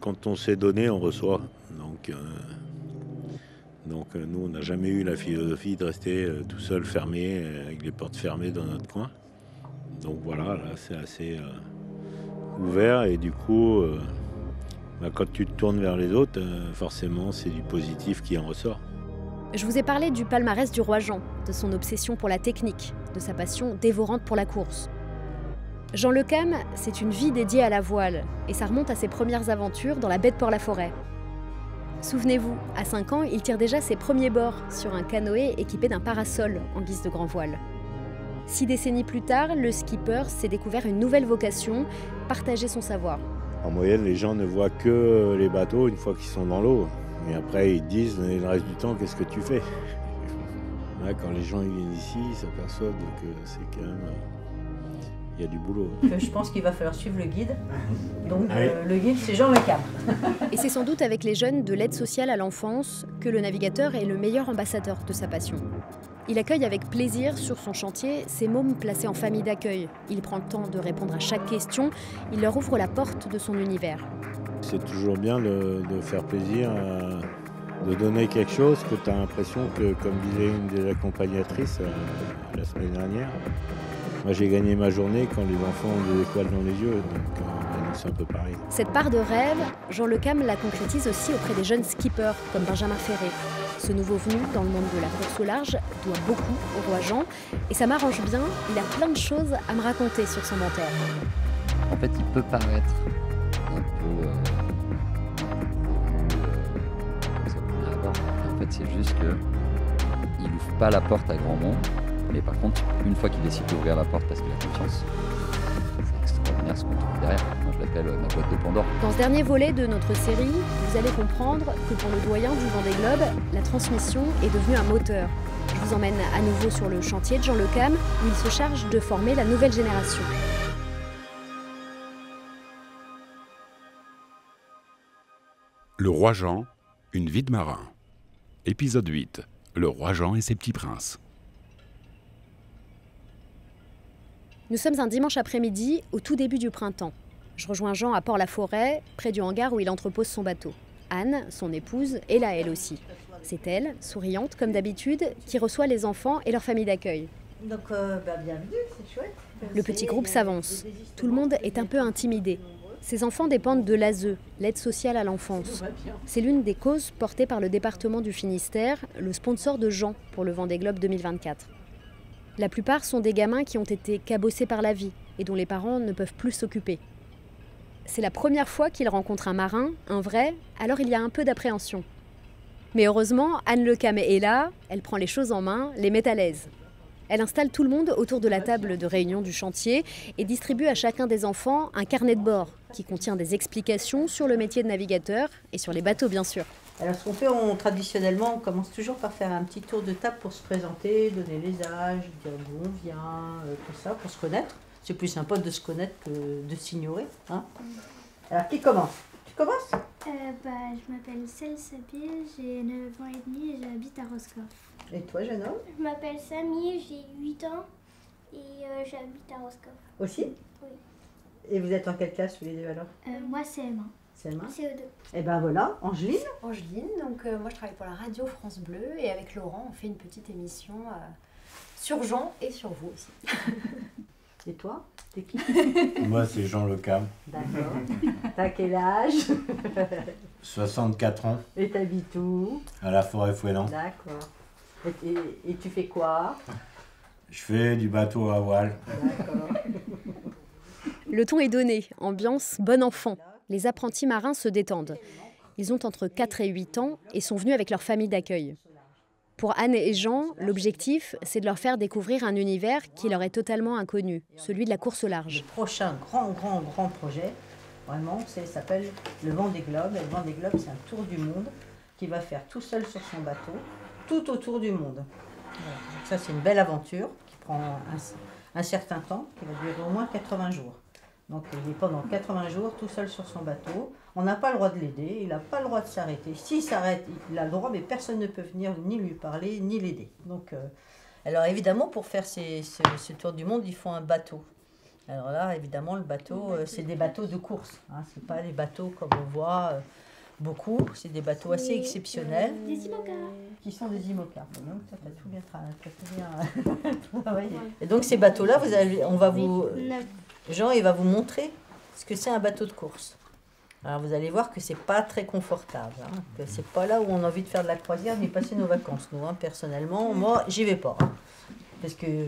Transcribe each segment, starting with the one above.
quand on s'est donné, on reçoit. Donc nous, on n'a jamais eu la philosophie de rester tout seul, fermé, avec les portes fermées dans notre coin. Donc voilà, là, c'est assez ouvert et du coup, quand tu te tournes vers les autres, forcément, c'est du positif qui en ressort. Je vous ai parlé du palmarès du roi Jean, de son obsession pour la technique, de sa passion dévorante pour la course. Jean Le Cam, c'est une vie dédiée à la voile, et ça remonte à ses premières aventures dans la baie de Port-la-Forêt. Souvenez-vous, à 5 ans, il tire déjà ses premiers bords sur un canoë équipé d'un parasol en guise de grand voile. 6 décennies plus tard, le skipper s'est découvert une nouvelle vocation, partager son savoir. En moyenne, les gens ne voient que les bateaux une fois qu'ils sont dans l'eau. Et après, ils disent, mais le reste du temps, qu'est-ce que tu fais? Là, quand les gens viennent ici, ils s'aperçoivent que c'est quand même... il y a du boulot. Je pense qu'il va falloir suivre le guide. Donc le guide, c'est Jean Le Cam. Et c'est sans doute avec les jeunes de l'aide sociale à l'enfance que le navigateur est le meilleur ambassadeur de sa passion. Il accueille avec plaisir sur son chantier ces mômes placés en famille d'accueil. Il prend le temps de répondre à chaque question, il leur ouvre la porte de son univers. C'est toujours bien de faire plaisir, de donner quelque chose que tu as l'impression que, comme disait une des accompagnatrices la semaine dernière, moi j'ai gagné ma journée quand les enfants ont des étoiles dans les yeux, donc c'est un peu pareil. Cette part de rêve, Jean Le Cam la concrétise aussi auprès des jeunes skippers comme Benjamin Ferré. Ce nouveau venu dans le monde de la course au large doit beaucoup au roi Jean et ça m'arrange bien, il a plein de choses à me raconter sur son mentor. En fait, il peut paraître un peu comme ça au premier abord. En fait, c'est juste qu'il n'ouvre pas la porte à grand monde, mais par contre, une fois qu'il décide d'ouvrir la porte parce qu'il a confiance, c'est extraordinaire ce qu'on trouve derrière. Moi, je l'appelle ma boîte de Pandore. Dans ce dernier volet de notre série, vous allez comprendre que pour le doyen du Vendée Globe, la transmission est devenue un moteur. Je vous emmène à nouveau sur le chantier de Jean Le Cam, où il se charge de former la nouvelle génération. Le roi Jean, une vie de marin. Épisode 8. Le roi Jean et ses petits princes. Nous sommes un dimanche après-midi, au tout début du printemps. Je rejoins Jean à Port-la-Forêt, près du hangar où il entrepose son bateau. Anne, son épouse, est là elle aussi. C'est elle, souriante comme d'habitude, qui reçoit les enfants et leur famille d'accueil. Donc bienvenue, c'est chouette. Le petit groupe s'avance. Tout le monde est un peu intimidé. Ces enfants dépendent de l'ASE, l'aide sociale à l'enfance. C'est l'une des causes portées par le département du Finistère, le sponsor de Jean pour le Vendée Globe 2024. La plupart sont des gamins qui ont été cabossés par la vie et dont les parents ne peuvent plus s'occuper. C'est la première fois qu'ils rencontrent un marin, un vrai, alors il y a un peu d'appréhension. Mais heureusement, Anne Le Cam est là, elle prend les choses en main, les met à l'aise. Elle installe tout le monde autour de la table de réunion du chantier et distribue à chacun des enfants un carnet de bord qui contient des explications sur le métier de navigateur et sur les bateaux bien sûr. Alors ce qu'on fait, traditionnellement, on commence toujours par faire un petit tour de table pour se présenter, donner les âges, dire d'où on vient, tout ça, pour se connaître. C'est plus sympa de se connaître que de s'ignorer. Hein. Alors qui commence? Tu commences? Je m'appelle Cel Sapir, j'ai 9 ans et demi et j'habite à Roscoff. Et toi, jeune homme? Je m'appelle Samy, j'ai 8 ans et j'habite à Roscoff. Aussi? Oui. Et vous êtes en quelle classe tous les deux alors? Moi c'est CM1. CM1? CE2. Et ben voilà, Angeline. Angeline, donc moi je travaille pour la radio France Bleu et avec Laurent on fait une petite émission sur Jean et sur vous aussi. Et toi? T'es qui? Moi, c'est Jean Le Cam. D'accord. T'as quel âge? 64 ans, Et t'habites où? à la Forêt-Fouesnant. D'accord. Et tu fais quoi? Je fais du bateau à voile. D'accord. Le ton est donné, ambiance bon enfant. Les apprentis marins se détendent. Ils ont entre 4 et 8 ans et sont venus avec leur famille d'accueil. Pour Anne et Jean, l'objectif, c'est de leur faire découvrir un univers qui leur est totalement inconnu, celui de la course au large. Le prochain grand projet, vraiment, s'appelle le Vendée Globe. Et le Vendée Globe, c'est un tour du monde qu'il va faire tout seul sur son bateau, tout autour du monde. Voilà. Donc ça, c'est une belle aventure qui prend un certain temps, qui va durer au moins 80 jours. Donc il est pendant 80 jours tout seul sur son bateau. On n'a pas le droit de l'aider, il n'a pas le droit de s'arrêter. S'il s'arrête, il a le droit, mais personne ne peut venir ni lui parler, ni l'aider. Donc, alors évidemment, pour faire ce tour du monde, il faut un bateau. Alors là, évidemment, le bateau, c'est des bateaux de course. Hein, c'est pas les bateaux comme on voit beaucoup. C'est des bateaux assez exceptionnels. Des IMOCA. Qui sont des IMOCA. Donc, ça, t'as tout bien travaillé. Et donc, ces bateaux-là, Jean, il va vous montrer ce que c'est un bateau de course. Alors, vous allez voir que c'est pas très confortable. Hein, que c'est pas là où on a envie de faire de la croisière ni passer nos vacances. Nous, hein, personnellement, moi, j'y vais pas. Hein, parce que,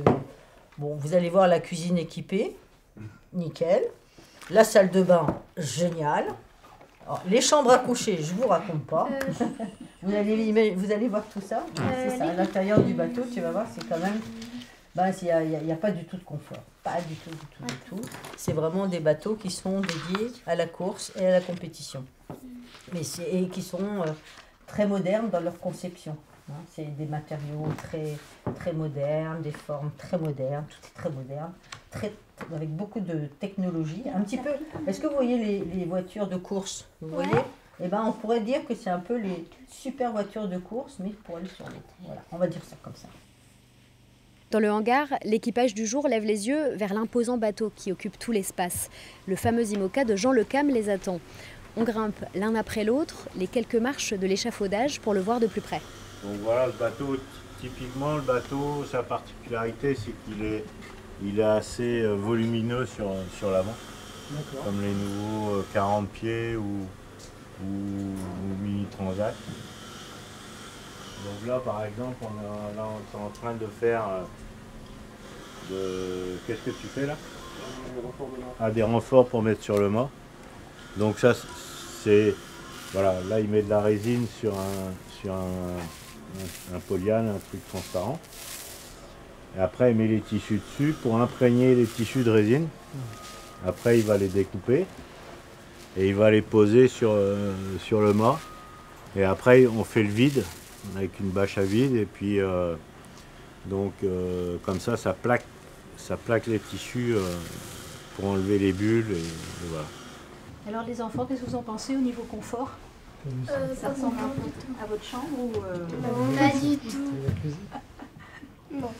bon, vous allez voir la cuisine équipée. Nickel. La salle de bain, génial. Alors, les chambres à coucher, je vous raconte pas. Vous allez voir tout ça. C'est ça. À l'intérieur du bateau, tu vas voir, c'est quand même... il n'y a pas du tout de confort. Pas du tout. C'est vraiment des bateaux qui sont dédiés à la course et à la compétition. Et qui sont très modernes dans leur conception. Hein. C'est des matériaux très, très modernes, des formes très modernes. Tout est très moderne. Avec beaucoup de technologie. Un petit peu. Est-ce que vous voyez les voitures de course? Vous voyez? Eh ben, on pourrait dire que c'est un peu les super voitures de course, mais pour aller sur l'eau. Voilà, on va dire ça comme ça. Dans le hangar, l'équipage du jour lève les yeux vers l'imposant bateau qui occupe tout l'espace. Le fameux IMOCA de Jean Le Cam les attend. On grimpe l'un après l'autre les quelques marches de l'échafaudage pour le voir de plus près. Donc voilà, le bateau, typiquement, sa particularité, c'est qu'il est assez volumineux sur l'avant. Comme les nouveaux 40 pieds ou mini transat. Donc là, par exemple, on est en train de faire qu'est-ce que tu fais là? Des renforts pour mettre sur le mât. Donc ça, c'est... Voilà, là, il met de la résine sur un polyane, un truc transparent. Et après, il met les tissus dessus pour imprégner les tissus de résine. Après, il va les découper et il va les poser sur le mât. Et après, on fait le vide avec une bâche à vide. Et puis, comme ça, ça plaque les tissus pour enlever les bulles. Et voilà. Alors, les enfants, qu'est-ce que vous en pensez au niveau confort? Ça ressemble un peu à votre chambre ou Pas du tout.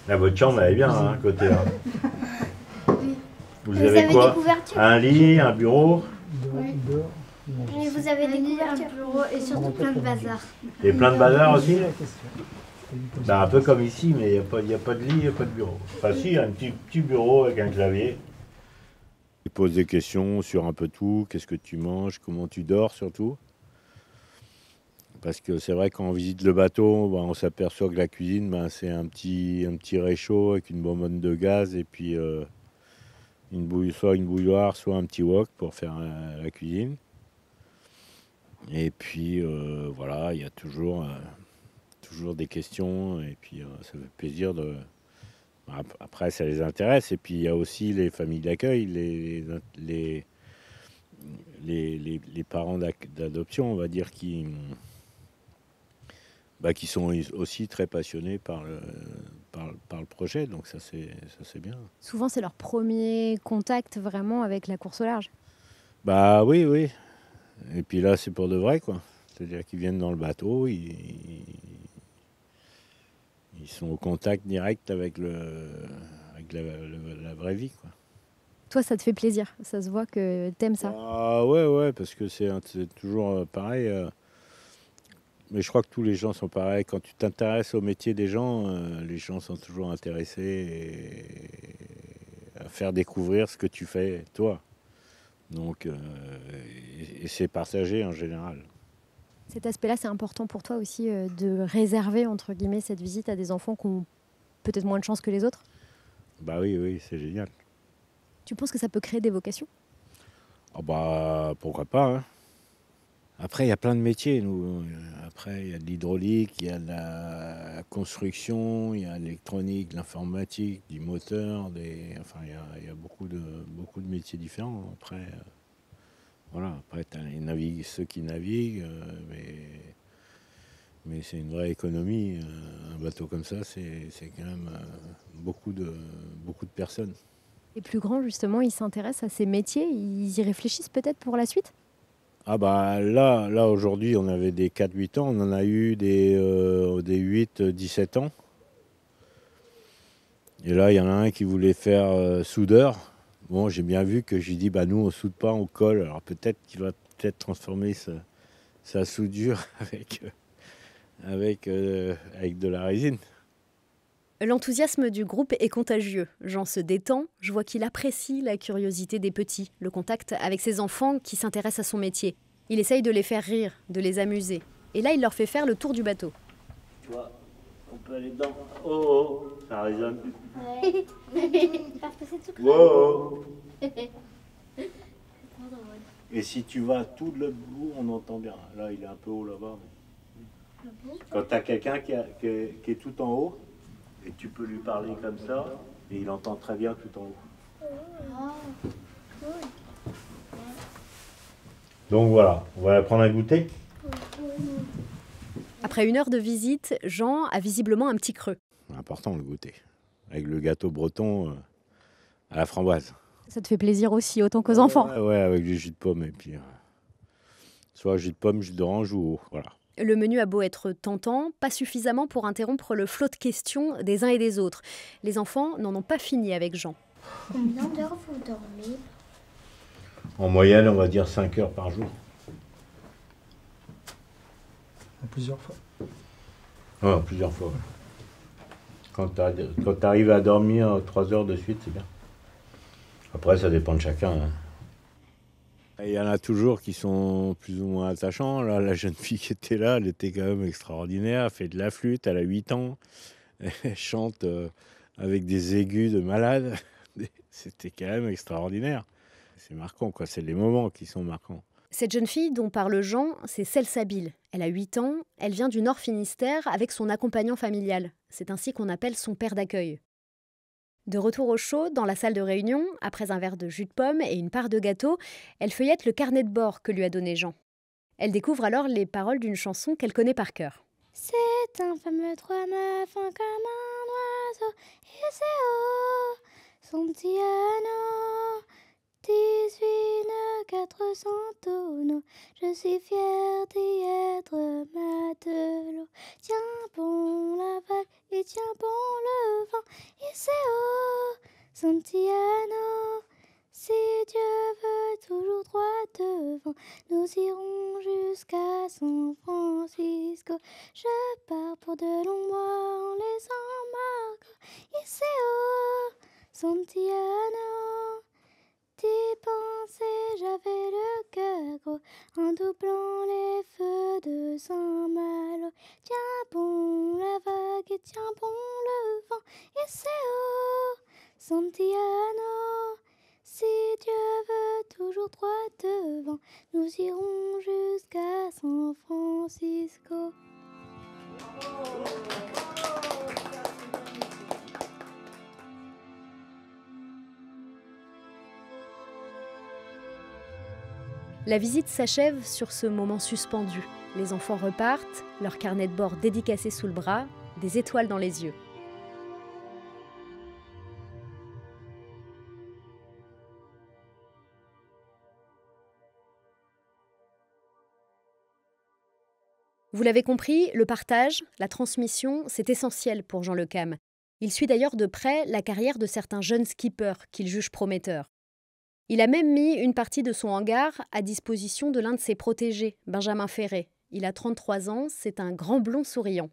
La votre chambre, elle est bien, hein, côté là. Oui. Vous avez quoi? Des couvertures? Un lit, un bureau? Oui. Mais vous avez des couvertures, un bureau et surtout plein de bazar. Et plein de bazar aussi? Un peu comme ici, mais il n'y a pas de lit, il n'y a pas de bureau. Enfin si, il y a un petit bureau avec un clavier. Il pose des questions sur un peu tout, qu'est-ce que tu manges, comment tu dors surtout. Parce que c'est vrai quand on visite le bateau, on s'aperçoit que la cuisine, c'est un petit réchaud avec une bonbonne de gaz et puis soit une bouilloire, soit un petit wok pour faire la cuisine. Et puis voilà, il y a toujours des questions et puis ça fait plaisir de... Après, ça les intéresse. Et puis il y a aussi les familles d'accueil, les parents d'adoption, on va dire, qui sont aussi très passionnés par le projet, donc ça c'est bien. Souvent, c'est leur premier contact vraiment avec la course au large. Oui. Et puis là, c'est pour de vrai, quoi. C'est-à-dire qu'ils viennent dans le bateau, ils sont au contact direct avec la vraie vie, quoi. Toi, ça te fait plaisir, ça se voit que t'aimes ça. Ouais, parce que c'est toujours pareil. Mais je crois que tous les gens sont pareils. Quand tu t'intéresses au métier des gens, les gens sont toujours intéressés à faire découvrir ce que tu fais, toi. Donc, et c'est partagé en général. Cet aspect-là, c'est important pour toi aussi de réserver, entre guillemets, cette visite à des enfants qui ont peut-être moins de chance que les autres? Oui, c'est génial. Tu penses que ça peut créer des vocations? Pourquoi pas, hein. Après, il y a plein de métiers. Après, il y a de l'hydraulique, il y a de la construction, il y a l'électronique, l'informatique, du moteur. Enfin, il y a beaucoup de métiers différents. Après, Après, tu as ceux qui naviguent, mais c'est une vraie économie. Un bateau comme ça, c'est quand même beaucoup de personnes. Les plus grands, justement, ils s'intéressent à ces métiers, ils y réfléchissent peut-être pour la suite? Là aujourd'hui, on avait des 4-8 ans, on en a eu des 8-17 ans. Et là, il y en a un qui voulait faire soudeur. Bon, j'ai bien vu que j'ai dit, nous, on soude pas, on colle. Alors peut-être qu'il va transformer sa soudure avec de la résine. L'enthousiasme du groupe est contagieux. Jean se détend, je vois qu'il apprécie la curiosité des petits, le contact avec ses enfants qui s'intéressent à son métier. Il essaye de les faire rire, de les amuser. Et là, il leur fait faire le tour du bateau. Tu vois, on peut aller dedans. Oh, ça résonne. Ouais. Parce que c'est tout Wow. Et si tu vas tout de l'autre bout, on entend bien. Là, il est un peu haut là-bas. Mais... Quand tu as quelqu'un qui est tout en haut, et tu peux lui parler comme ça, et il entend très bien tout en haut. Donc voilà, on va prendre un goûter. Après 1 heure de visite, Jean a visiblement un petit creux. Important le goûter, avec le gâteau breton à la framboise. Ça te fait plaisir aussi, autant qu'aux enfants. Ouais, avec du jus de pomme, et puis soit jus de pomme, jus d'orange ou eau, voilà. Le menu a beau être tentant, pas suffisamment pour interrompre le flot de questions des uns et des autres. Les enfants n'en ont pas fini avec Jean. Combien d'heures vous dormez? En moyenne, on va dire 5 heures par jour. Plusieurs fois. Ouais, plusieurs fois. Ouais. Quand tu arrives à dormir 3 heures de suite, c'est bien. Après, ça dépend de chacun. Hein. Il y en a toujours qui sont plus ou moins attachants. Là, la jeune fille qui était là, elle était quand même extraordinaire. Elle fait de la flûte, elle a 8 ans. Elle chante avec des aigus de malade. C'était quand même extraordinaire. C'est marquant, quoi. C'est les moments qui sont marquants. Cette jeune fille dont parle Jean, c'est Salsabil. Elle a 8 ans, elle vient du Nord Finistère avec son accompagnant familial. C'est ainsi qu'on appelle son père d'accueil. De retour au chaud, dans la salle de réunion, après un verre de jus de pomme et une part de gâteau, elle feuillette le carnet de bord que lui a donné Jean. Elle découvre alors les paroles d'une chanson qu'elle connaît par cœur. C'est un fameux 3-9 comme un oiseau, et c'est haut, son petit anneau, 18 nœuds, 400 tonneaux, je suis fière d'y être matelot. Tiens bon la vague et tiens bon le vent, et c'est haut, son petit anneau, si Dieu veut toujours droit devant, nous irons jusqu'à San Francisco. Je pars pour de longs mois en les embarquant, et c'est haut, son petit anneau. D'y penser, j'avais le cœur gros, en doublant les feux de Saint-Malo. Tiens bon la vague et tiens bon le vent, et c'est haut, son petit anneau. Si Dieu veut toujours droit devant, nous irons jusqu'à San Francisco. La visite s'achève sur ce moment suspendu. Les enfants repartent, leur carnet de bord dédicacé sous le bras, des étoiles dans les yeux. Vous l'avez compris, le partage, la transmission, c'est essentiel pour Jean Le Cam. Il suit d'ailleurs de près la carrière de certains jeunes skippers qu'il juge prometteurs. Il a même mis une partie de son hangar à disposition de l'un de ses protégés, Benjamin Ferré. Il a 33 ans, c'est un grand blond souriant.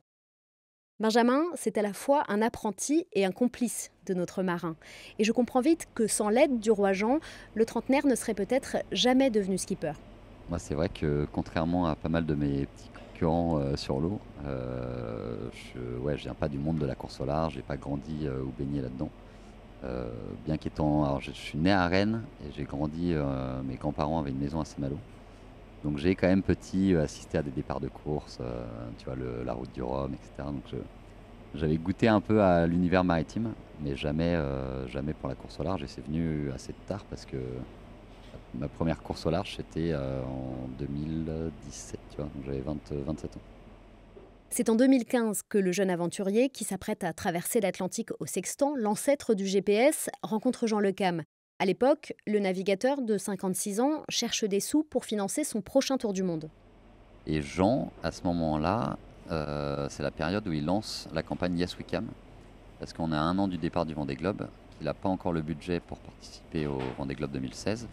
Benjamin, c'est à la fois un apprenti et un complice de notre marin. Et je comprends vite que sans l'aide du roi Jean, le trentenaire ne serait peut-être jamais devenu skipper. Moi, c'est vrai que contrairement à pas mal de mes petits concurrents sur l'eau, je viens pas du monde de la course au large, j'ai pas grandi ou baigné là-dedans. Bien qu'étant, alors je suis né à Rennes et j'ai grandi, mes grands-parents avaient une maison à Saint-Malo. Donc j'ai quand même petit assisté à des départs de course, tu vois, la route du Rhum, etc. Donc j'avais goûté un peu à l'univers maritime, mais jamais pour la course au large. Et c'est venu assez tard parce que ma première course au large, c'était en 2017, tu vois, donc j'avais 27 ans. C'est en 2015 que le jeune aventurier, qui s'apprête à traverser l'Atlantique au sextant, l'ancêtre du GPS, rencontre Jean Le Cam. À l'époque, le navigateur de 56 ans cherche des sous pour financer son prochain tour du monde. Et Jean, à ce moment-là, c'est la période où il lance la campagne Yes We Cam, parce qu'on a 1 an du départ du Vendée Globe, qu'il n'a pas encore le budget pour participer au Vendée Globe 2016.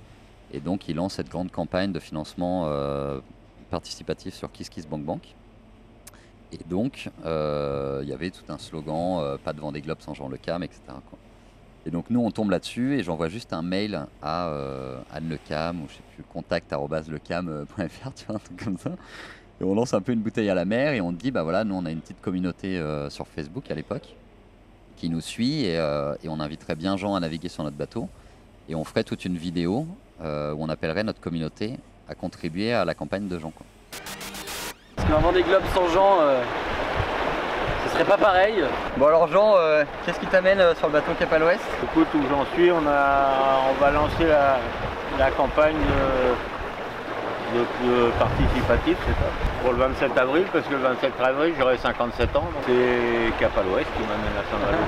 Et donc il lance cette grande campagne de financement participatif sur KissKissBankBank. Et donc il y avait tout un slogan, pas de Vendée Globe sans Jean Le Cam, etc. quoi. Et donc nous on tombe là-dessus et j'envoie juste un mail à Anne Le Cam, ou je sais plus, contact@lecam.fr, tu vois, un truc comme ça. Et on lance un peu une bouteille à la mer et on dit, bah voilà, nous on a une petite communauté sur Facebook à l'époque qui nous suit et on inviterait bien Jean à naviguer sur notre bateau. Et on ferait toute une vidéo où on appellerait notre communauté à contribuer à la campagne de Jean, quoi. Parce qu'un Vendée Globe sans Jean, ce serait pas pareil. Bon alors Jean, qu'est-ce qui t'amène sur le bateau Cap à l'Ouest? Écoute, où j'en suis, on va lancer la campagne de participatif, c'est ça, pour le 27 avril, parce que le 27 avril, j'aurai 57 ans, donc c'est Cap à l'Ouest qui m'amène à Saint-Malo.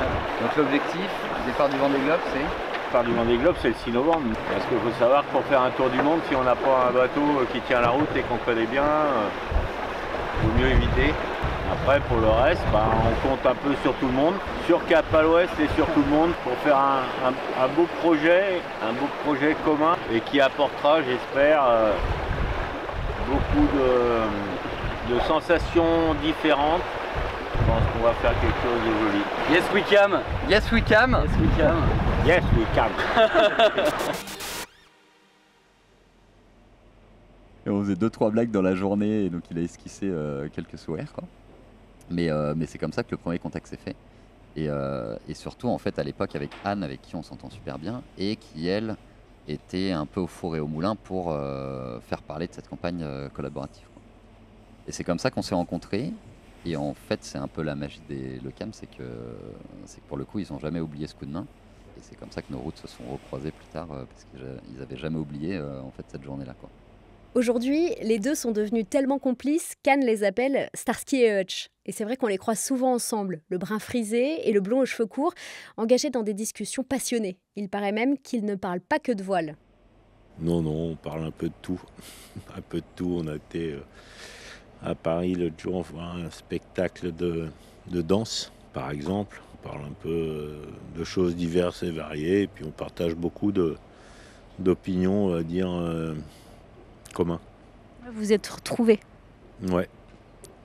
Donc l'objectif, le départ du Vendée Globe, c'est? Le départ du Vendée Globe, c'est le 6 novembre. Parce qu'il faut savoir que pour faire un tour du monde, si on n'a pas un bateau qui tient la route et qu'on connaît bien, il vaut mieux éviter. Après, pour le reste, on compte un peu sur tout le monde, sur Cap à l'Ouest et sur tout le monde, pour faire un beau projet commun et qui apportera, j'espère, beaucoup de sensations différentes. Je pense qu'on va faire quelque chose de joli. Yes we cam. Yes we cam. Yes we cam. Yes we cam. Et on faisait 2-3 blagues dans la journée et donc il a esquissé quelques sourires, quoi. Mais c'est comme ça que le premier contact s'est fait. Et surtout en fait à l'époque avec Anne, avec qui on s'entend super bien, et qui elle était un peu au four et au moulin pour faire parler de cette campagne collaborative, quoi. Et c'est comme ça qu'on s'est rencontrés. Et en fait c'est un peu la magie des Le Cam, c'est que pour le coup ils n'ont jamais oublié ce coup de main. Et c'est comme ça que nos routes se sont recroisées plus tard, parce qu'ils n'avaient jamais oublié en fait cette journée-là, quoi. Aujourd'hui, les deux sont devenus tellement complices qu'Anne les appelle Starsky et Hutch. Et c'est vrai qu'on les croise souvent ensemble, le brun frisé et le blond aux cheveux courts, engagés dans des discussions passionnées. Il paraît même qu'ils ne parlent pas que de voile. Non, on parle un peu de tout. Un peu de tout. On a été à Paris l'autre jour voir un spectacle de danse, par exemple. On parle un peu de choses diverses et variées. Et puis on partage beaucoup d'opinions, on va dire, communs. Vous êtes retrouvés? Ouais,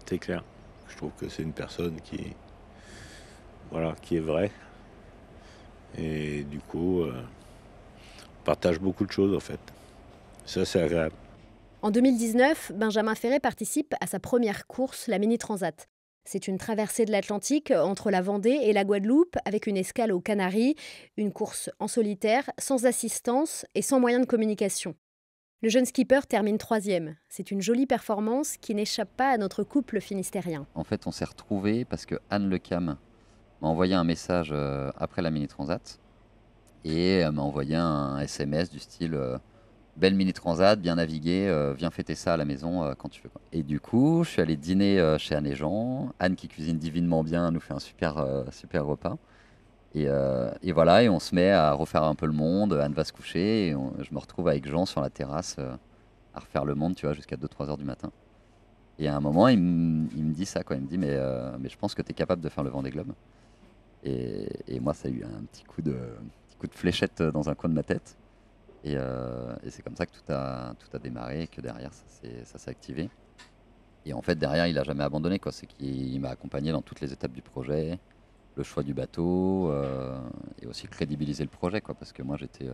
c'est clair. Je trouve que c'est une personne qui est vraie. Et du coup, on partage beaucoup de choses en fait. Ça, c'est agréable. En 2019, Benjamin Ferré participe à sa première course, la Mini Transat. C'est une traversée de l'Atlantique entre la Vendée et la Guadeloupe avec une escale aux Canaries, une course en solitaire, sans assistance et sans moyen de communication. Le jeune skipper termine 3e. C'est une jolie performance qui n'échappe pas à notre couple finistérien. En fait, on s'est retrouvés parce que Anne Le Cam m'a envoyé un message après la Mini Transat et elle m'a envoyé un SMS du style belle Mini Transat, bien naviguée, viens fêter ça à la maison quand tu veux, quoi. Et du coup, je suis allé dîner chez Anne et Jean. Anne, qui cuisine divinement bien, nous fait un super repas. Et voilà, et on se met à refaire un peu le monde. Anne va se coucher et je me retrouve avec Jean sur la terrasse à refaire le monde, tu vois, jusqu'à 2-3 heures du matin. Et à un moment, il me dit ça, quoi. Il me dit mais je pense que tu es capable de faire le Vendée Globe. Et moi, ça a eu un petit coup de fléchette dans un coin de ma tête. Et c'est comme ça que tout a démarré et que derrière, ça s'est activé. Et en fait, derrière, il n'a jamais abandonné, quoi. C'est qu'il m'a accompagné dans toutes les étapes du projet, le choix du bateau et aussi crédibiliser le projet, quoi, parce que moi j'étais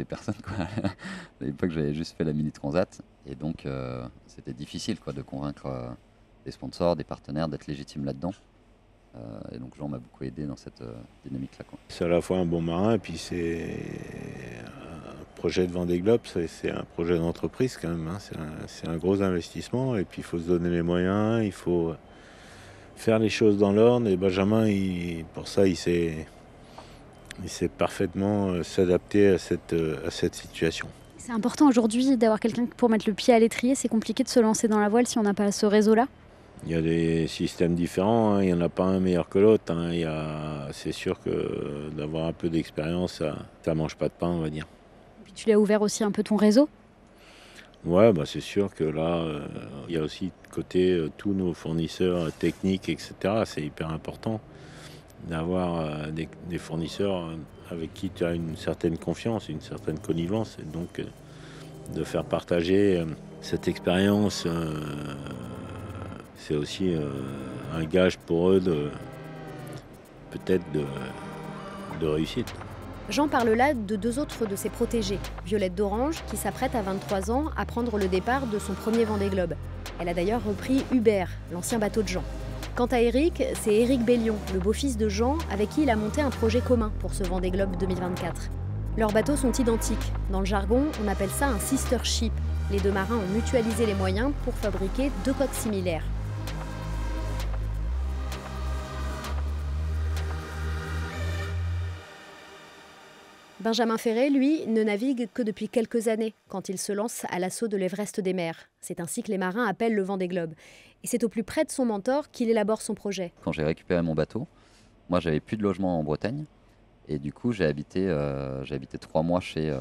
personne, quoi. À l'époque j'avais juste fait la Mini Transat et donc c'était difficile, quoi, de convaincre des sponsors, des partenaires d'être légitimes là-dedans. Et donc Jean m'a beaucoup aidé dans cette dynamique-là, quoi. C'est à la fois un bon marin et puis c'est un projet de Vendée Globe, c'est un projet d'entreprise quand même, hein. C'est un gros investissement et puis il faut se donner les moyens, il faut faire les choses dans l'ordre. Et Benjamin, pour ça, il sait parfaitement s'adapter à cette situation. C'est important aujourd'hui d'avoir quelqu'un pour mettre le pied à l'étrier. C'est compliqué de se lancer dans la voile si on n'a pas ce réseau-là. Il y a des systèmes différents, hein. Il n'y en a pas un meilleur que l'autre, hein. C'est sûr que d'avoir un peu d'expérience, ça ne mange pas de pain, on va dire. Et puis tu l'as ouvert aussi un peu ton réseau. Ouais, c'est sûr que là, il y a aussi côté tous nos fournisseurs techniques, etc. C'est hyper important d'avoir des fournisseurs avec qui tu as une certaine confiance, une certaine connivence, et donc de faire partager cette expérience, c'est aussi un gage pour eux peut-être de réussite. Jean parle là de 2 autres de ses protégés. Violette d'Orange, qui s'apprête à 23 ans à prendre le départ de son premier Vendée Globe. Elle a d'ailleurs repris Hubert, l'ancien bateau de Jean. Quant à Eric, c'est Éric Bellion, le beau-fils de Jean, avec qui il a monté un projet commun pour ce Vendée Globe 2024. Leurs bateaux sont identiques. Dans le jargon, on appelle ça un sister ship. Les 2 marins ont mutualisé les moyens pour fabriquer 2 coques similaires. Benjamin Ferré, lui, ne navigue que depuis quelques années, quand il se lance à l'assaut de l'Everest des mers. C'est ainsi que les marins appellent le Vendée Globe. Et c'est au plus près de son mentor qu'il élabore son projet. Quand j'ai récupéré mon bateau, moi j'avais plus de logement en Bretagne. Et du coup, j'ai habité 3 mois chez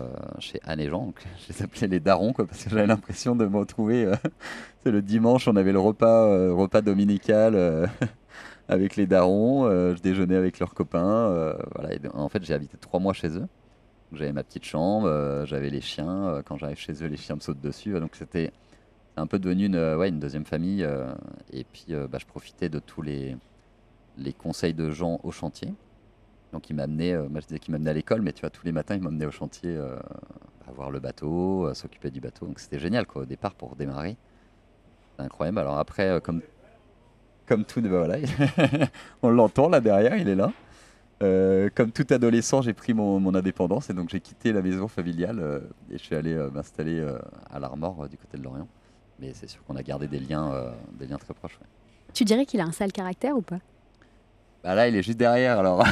Anne et Jean. Donc, je les appelais les darons, quoi, parce que j'avais l'impression de me retrouver. C'est le dimanche, on avait le repas dominical avec les darons. Je déjeunais avec leurs copains. Voilà. Et en fait, j'ai habité 3 mois chez eux. J'avais ma petite chambre, j'avais les chiens. Quand j'arrive chez eux, les chiens me sautent dessus. Donc c'était un peu devenu une deuxième famille. Et puis, je profitais de tous les conseils de Jean au chantier. Donc il m'amenait, moi je disais qu'il m'amenait à l'école, mais tu vois, tous les matins il m'amenait au chantier voir le bateau, s'occuper du bateau. Donc c'était génial quoi, au départ pour démarrer. C'est incroyable. Alors après, comme tout, voilà, on l'entend là derrière, il est là. Comme tout adolescent, j'ai pris mon indépendance et donc j'ai quitté la maison familiale et je suis allé m'installer à l'Armor du côté de Lorient. Mais c'est sûr qu'on a gardé des liens très proches. Ouais. Tu dirais qu'il a un sale caractère ou pas? Bah là, il est juste derrière, alors.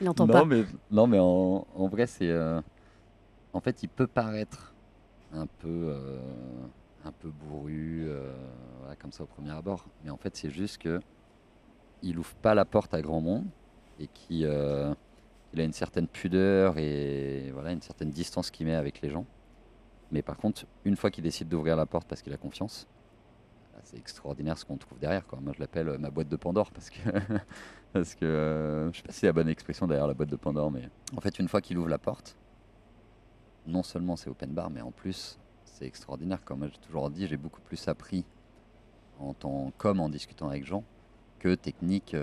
Il n'entend pas. Non, mais en vrai, c'est. En fait, il peut paraître un peu bourru, voilà, comme ça au premier abord. Mais en fait, c'est juste que il ouvre pas la porte à grand monde et qu'il a une certaine pudeur et voilà, une certaine distance qu'il met avec les gens. Mais par contre, une fois qu'il décide d'ouvrir la porte parce qu'il a confiance, c'est extraordinaire ce qu'on trouve derrière, quoi. Moi, je l'appelle ma boîte de Pandore parce que je sais pas si c'est la bonne expression derrière la boîte de Pandore, mais en fait, une fois qu'il ouvre la porte, non seulement c'est open bar, mais en plus, c'est extraordinaire. Comme moi, j'ai toujours dit, j'ai beaucoup plus appris en discutant avec Jean que technique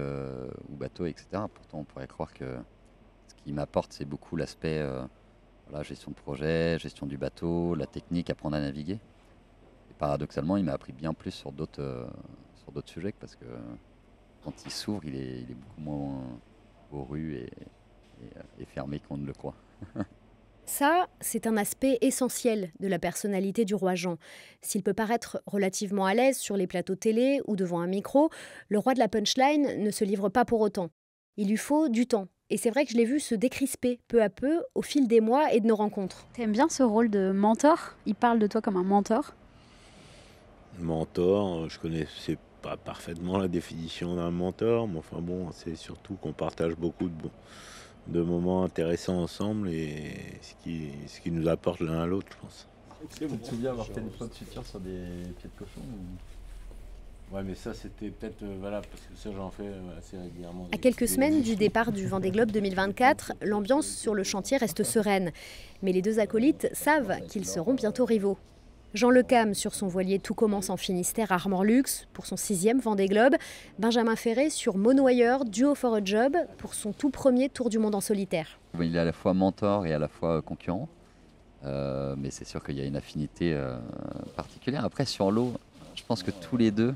ou bateau, etc. Pourtant, on pourrait croire que ce qui m'apporte, c'est beaucoup l'aspect gestion de projet, gestion du bateau, la technique, apprendre à naviguer. Paradoxalement, il m'a appris bien plus sur d'autres sujets parce que quand il s'ouvre, il est beaucoup moins bourru et fermé qu'on ne le croit. Ça, c'est un aspect essentiel de la personnalité du roi Jean. S'il peut paraître relativement à l'aise sur les plateaux télé ou devant un micro, le roi de la punchline ne se livre pas pour autant. Il lui faut du temps. Et c'est vrai que je l'ai vu se décrisper peu à peu au fil des mois et de nos rencontres. T'aimes bien ce rôle de mentor? Il parle de toi comme un mentor? Mentor, je connaissais pas parfaitement la définition d'un mentor, mais enfin bon, c'est surtout qu'on partage beaucoup de moments intéressants ensemble et ce qui nous apporte l'un à l'autre, je pense. Tu te souviens avoir fait des photos de suture sur des pieds de cochon Ouais, mais ça c'était peut-être parce que ça j'en fais assez régulièrement. À quelques semaines du départ du Vendée Globe 2024, l'ambiance sur le chantier reste sereine. Mais les 2 acolytes savent qu'ils seront bientôt rivaux. Jean Lecam sur son voilier Tout commence en Finistère Armor Luxe pour son 6e Vendée Globe. Benjamin Ferré sur Monoyeur Duo for a Job pour son tout premier tour du monde en solitaire. Il est à la fois mentor et à la fois concurrent. Mais c'est sûr qu'il y a une affinité particulière. Après, sur l'eau, je pense que tous les deux,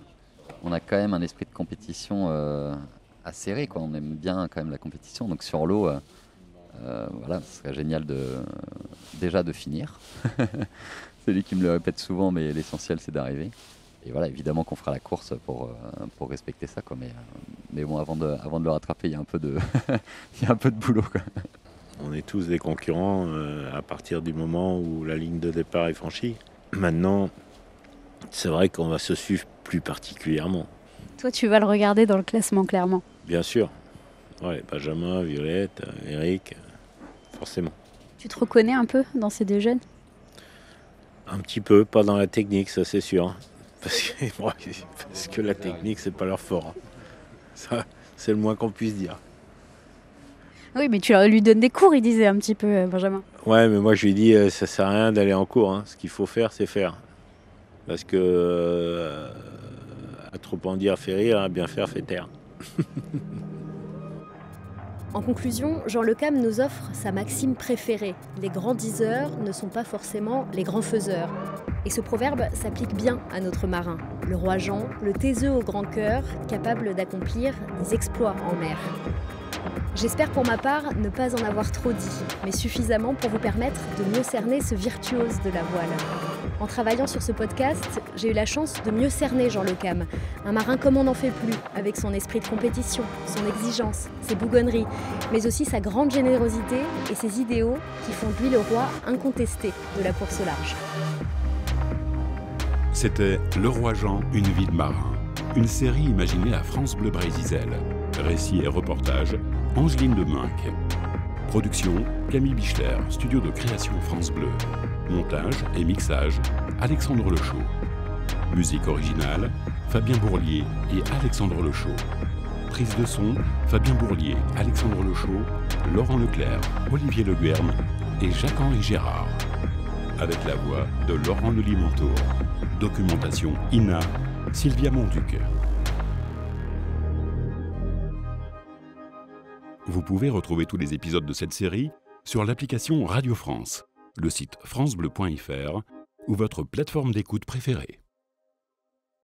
on a quand même un esprit de compétition acéré, quoi. On aime bien quand même la compétition. Donc sur l'eau, ce serait génial déjà de finir. C'est lui qui me le répète souvent, mais l'essentiel c'est d'arriver. Et voilà, évidemment qu'on fera la course pour respecter ça, quoi. Mais bon, avant de le rattraper, il y a un peu de, il y a un peu de boulot, quoi. On est tous des concurrents à partir du moment où la ligne de départ est franchie. Maintenant, c'est vrai qu'on va se suivre plus particulièrement. Toi, tu vas le regarder dans le classement, clairement. Bien sûr. Ouais, Benjamin, Violette, Eric, forcément. Tu te reconnais un peu dans ces 2 jeunes? Un petit peu, pas dans la technique, ça c'est sûr. Parce que la technique, c'est pas leur fort. Ça, C'est le moins qu'on puisse dire. Oui, mais tu lui donnes des cours, il disait un petit peu, Benjamin. Ouais, mais moi je lui dis, ça sert à rien d'aller en cours. Hein. Ce qu'il faut faire, c'est faire. Parce que à trop en dire fait rire, à bien faire fait taire. En conclusion, Jean Le Cam nous offre sa maxime préférée. Les grands diseurs ne sont pas forcément les grands faiseurs. Et ce proverbe s'applique bien à notre marin, le roi Jean, le taiseux au grand cœur, capable d'accomplir des exploits en mer. J'espère pour ma part ne pas en avoir trop dit, mais suffisamment pour vous permettre de mieux cerner ce virtuose de la voile. En travaillant sur ce podcast, j'ai eu la chance de mieux cerner Jean Le Cam, un marin comme on n'en fait plus, avec son esprit de compétition, son exigence, ses bougonneries, mais aussi sa grande générosité et ses idéaux qui font de lui le roi incontesté de la course au large. C'était Le Roi Jean, une vie de marin. Une série imaginée à France Bleu Brésil. Récit et reportage, Angeline de Minck. Production, Camille Bichler, studio de création France Bleu. Montage et mixage, Alexandre Lechaud. Musique originale, Fabien Bourlier et Alexandre Lechaud. Prise de son, Fabien Bourlier, Alexandre Lechaud, Laurent Leclerc, Olivier Le Guerme et Jacques-Henri Gérard. Avec la voix de Laurent Lelimantour. Documentation INA, Sylvia Monduc. Vous pouvez retrouver tous les épisodes de cette série sur l'application Radio France, le site francebleu.fr ou votre plateforme d'écoute préférée.